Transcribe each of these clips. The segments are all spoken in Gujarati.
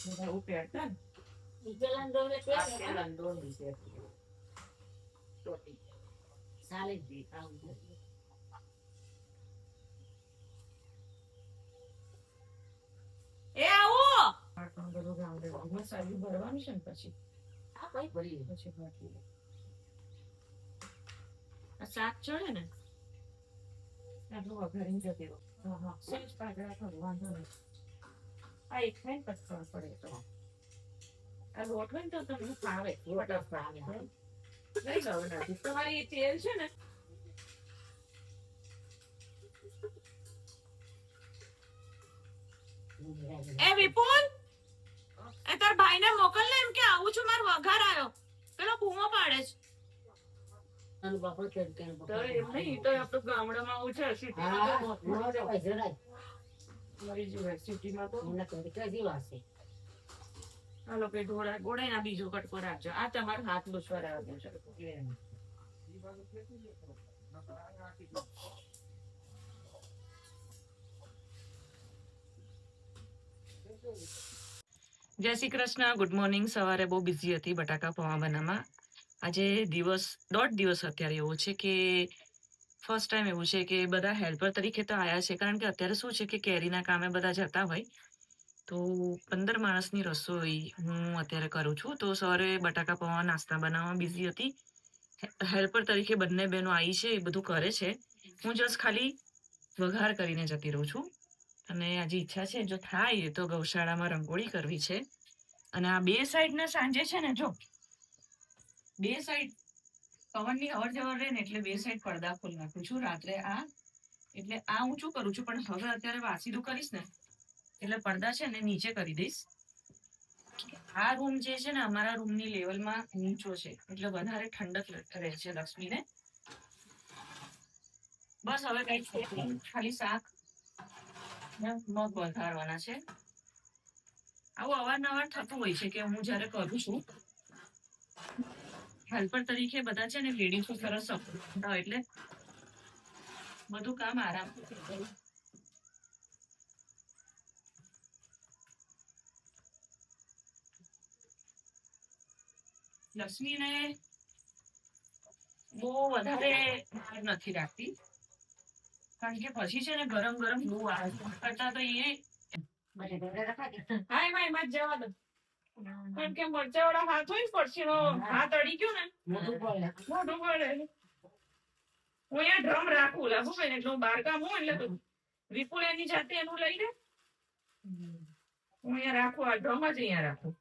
એવું પહેરતા ને એ આવો બધું ગામડે સારી ભરવાનું છે ને પછી પછી શાક ચડે ને આટલું વઘારીને જતી રહો. સેજ પાતળા કરો વાંધો નહીં. આ એક થાય ને પછી ખબર પડે તો આ લોટ હોય ને તો તમને ફાવે ફટાફટ લઈ લો નથી તમારી તેલ છે ને એ વિપુલ એ તાર ભાઈને મોકલ ને એમ કે આવું છું મારો વઘાર આવ્યો પેલો બૂમો પાડે છે. ગામડામાં આવું છે સિટીમાં તો હાલો કે ગોળે ના બીજો કટકો રાખજો. આ તમારો હાથ લૂછવા રાખજો છે. જય શ્રી કૃષ્ણ. Good morning. સવારે બહુ બિઝી હતી બટાકા પૌવા બનાવવામાં. આજે દોઢ દિવસ અત્યારે એવો છે કે ફર્સ્ટ ટાઈમ એવું છે કે બધા હેલ્પર તરીકે તો આયા છે. કારણ કે અત્યારે શું છે કે કેરીના કામે બધા જતા હોય તો 15 માણસની રસોઈ હું અત્યારે કરું છું. તો સવારે બટાકા પૌવા નાસ્તા બનાવવામાં બિઝી હતી. હેલ્પર તરીકે બંને બહેનો આવી છે, એ બધું કરે છે. હું જસ્ટ ખાલી વઘાર કરીને જતી રહું છું. અને આજે ઈચ્છા છે જો થાય તો ગૌશાળામાં રંગોળી કરવી છે. અને આ બે સાઈડના સાંજે છે ને જો બે સાઈડ પવનની અવર જવર રહે ને એટલે બે સાઈડ પડદા ખોલી નાખું છું રાત્રે. એટલે આ હું શું કરું છું પણ હવે અત્યારે વાસીદું કરીશ ને એટલે પડદા છે ને નીચે કરી દઈશ. આ રૂમ જે છે ને અમારા રૂમની લેવલમાં નીચો છે એટલે વધારે ઠંડક રહે છે લક્ષ્મીને. બસ હવે કઈ ખાલી શાક મગ વઘારવાના છે. આવું અવારનવાર થતું હોય છે કે હું જયારે કરું છું હેલ્પર તરીકે બધા છે ને લેડીઝો સરસ સપોર્ટ હોય એટલે બધું કામ આરામથી. લક્ષ્મીને બહુ વધારે નથી રાખતી કારણ કે પછી છે ને ગરમ ગરમ બહુ આવે કરતા તો એ હા એમાં જવા દો કારણ કે મરચા વાળા હાથ હોય ને પછી હાથ અડી ગયો ને મોઢું પડે. હું અહીંયા ડ્રમ રાખું લાગુ ભાઈ એટલે હું બહાર કામ હું એટલે વિપુલ એની જાતે એનું લઈ લે. હું અહીંયા રાખું આ ડ્રમ જ અહીંયા રાખું.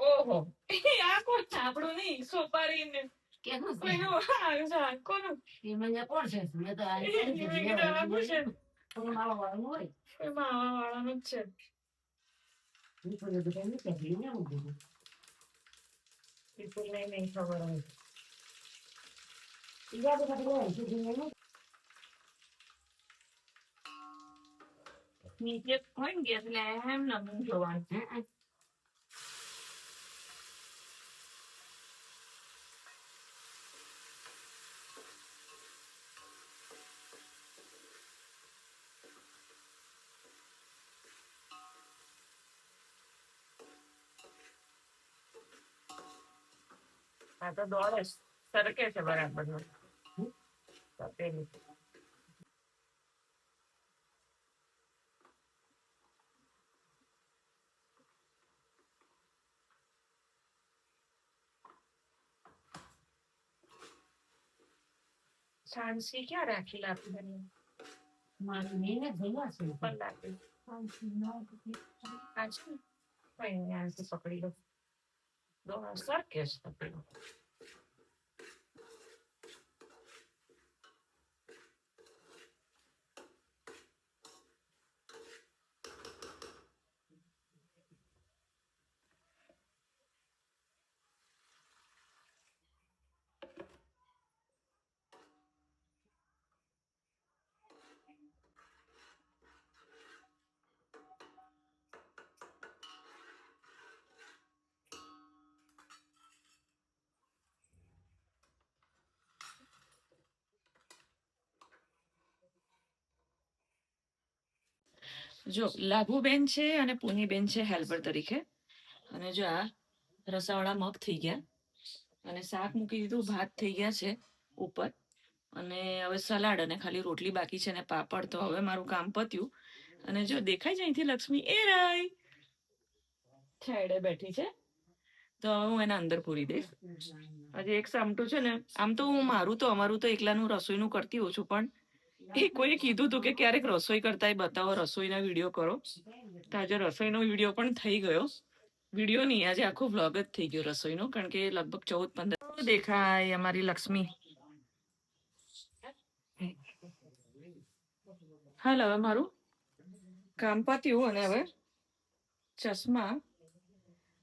ઓહો આ કોણ આપણું નહીં સોપારી ને કોનું કોણ છે માવા વાળાનું જ છે. નહીં ખબર નીચે હોય ને ગેસ એટલે એમ નમું જોવાનું. આ તો દોડે સરકે છે બરાબર તપેલી. છાણસી ક્યાં રાખી લાપી બની પર લાપી આ છે ને કઈ નહીં આથી પકડી લો સર કે છે પકડી લો જો લાભુબેન છે અને પુનીબેન છે હેલ્પર તરીકે અને જો આ રસાવાળા મગ થઈ ગયા અને શાક મૂકી દીધું ભાત થઈ ગયા છે ઉપર અને હવે સલાડ અને ખાલી રોટલી બાકી છે ને પાપડ તો હવે મારું કામ પત્યું અને જો દેખાય છે અહીંથી લક્ષ્મી એ રાય છેડે બેઠી છે તો હવે હું એના અંદર પૂરી દઈશ હજી એક સામટું છે ને આમ તો હું અમારું તો એકલાનું રસોઈનું કરતી હોઉં છું પણ એ કોઈએ કીધું હતું કે ક્યારેક રસોઈ કરતા બતાવો રસોઈના વિડીયો કરો તો આજે રસોઈનો વિડીયો પણ થઈ ગયો વિડીયો નહીં આજે આખો વ્લોગ જ થઈ ગયો રસોઈનો કારણ કે લગભગ 14-15 દેખાય અમારી લક્ષ્મી હાલ હવે મારું કામ પત્યું અને હવે ચશ્મા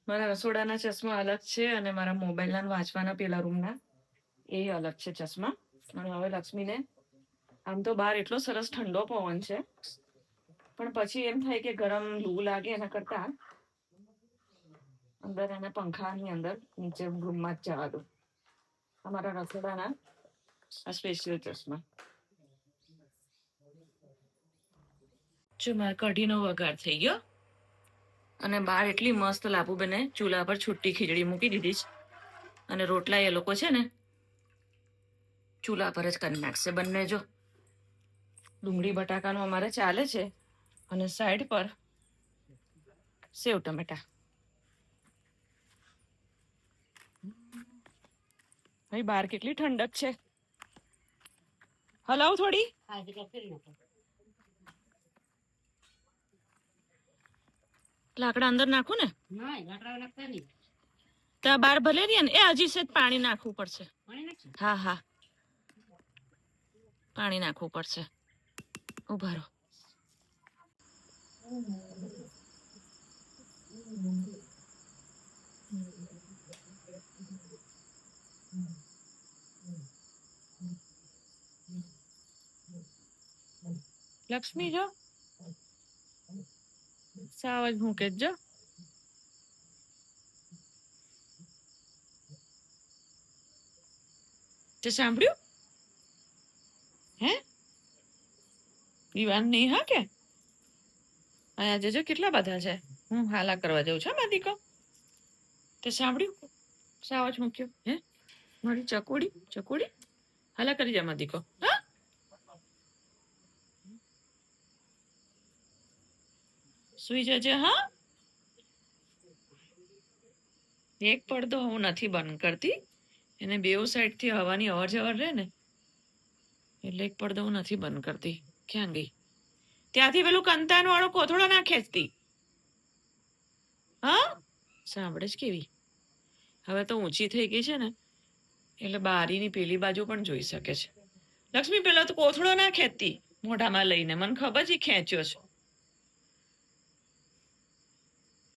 મારા રસોડાના ચશ્મા અલગ છે અને મારા મોબાઈલના વાંચવાના પેલા રૂમના એ અલગ છે ચશ્મા અને હવે લક્ષ્મીને આમ તો બહાર એટલો સરસ ઠંડો પવન છે પણ પછી એમ થાય કે ગરમ લૂ લાગે એના કરતા અંદર એને પંખાની અંદર નીચે રૂમમાં જ જવા દો અમારા રસોડાના આ સ્પેશિયલ ચશ્મા જો મારા કઢીનો વઘાર થઈ ગયો અને બહાર એટલી મસ્ત લાભુબેને ચૂલા પર છૂટી ખીચડી મૂકી દીધી છે અને રોટલા એ લોકો છે ને ચૂલા પર જ કરી નાખશે બંને જો ડુંગળી બટાકાનું અમારે ચાલે છે અને સાઈડ પર સેવ ટમેટા ભાઈ બહાર કેટલી ઠંડક છે હલાવ થોડી લાકડા અંદર નાખું ને ત્યાં બાર ભલે ને એ હજી સેજ પાણી નાખવું પડશે હા હા પાણી નાખવું પડશે ઉભા રહો લક્ષ્મી જો સાવ જ મૂકે જો તે સાંભળ્યું હે દીવાન નહીં હા કે અહીંયા જજો કેટલા બધા છે હું હાલા કરવા જાઉં છું મારી દીકો તે સાંભળ્યું સાવ જ મૂક્યો હે મારી ચકોડી હાલા કરી જા મારી દીકો હા સુઈ જજે હા એક પડદો હું નથી બંધ કરતી એને બેવ સાઈડ થી હવાની અવર જવર રહે ને એટલે એક પડદો હું નથી બંધ કરતી ક્યાં ગઈ ત્યાંથી પેલું કંતાન વાળો કોથળો ના ખેંચતી હા સાંભળે જ કેવી હવે તો ઊંચી થઈ ગઈ છે ને એટલે બારીની પેલી બાજુ પણ જોઈ શકે છે લક્ષ્મી પેલા તો કોથળો ના ખેંચતી મોઢામાં લઈને મને ખબર છે ખેંચ્યો છે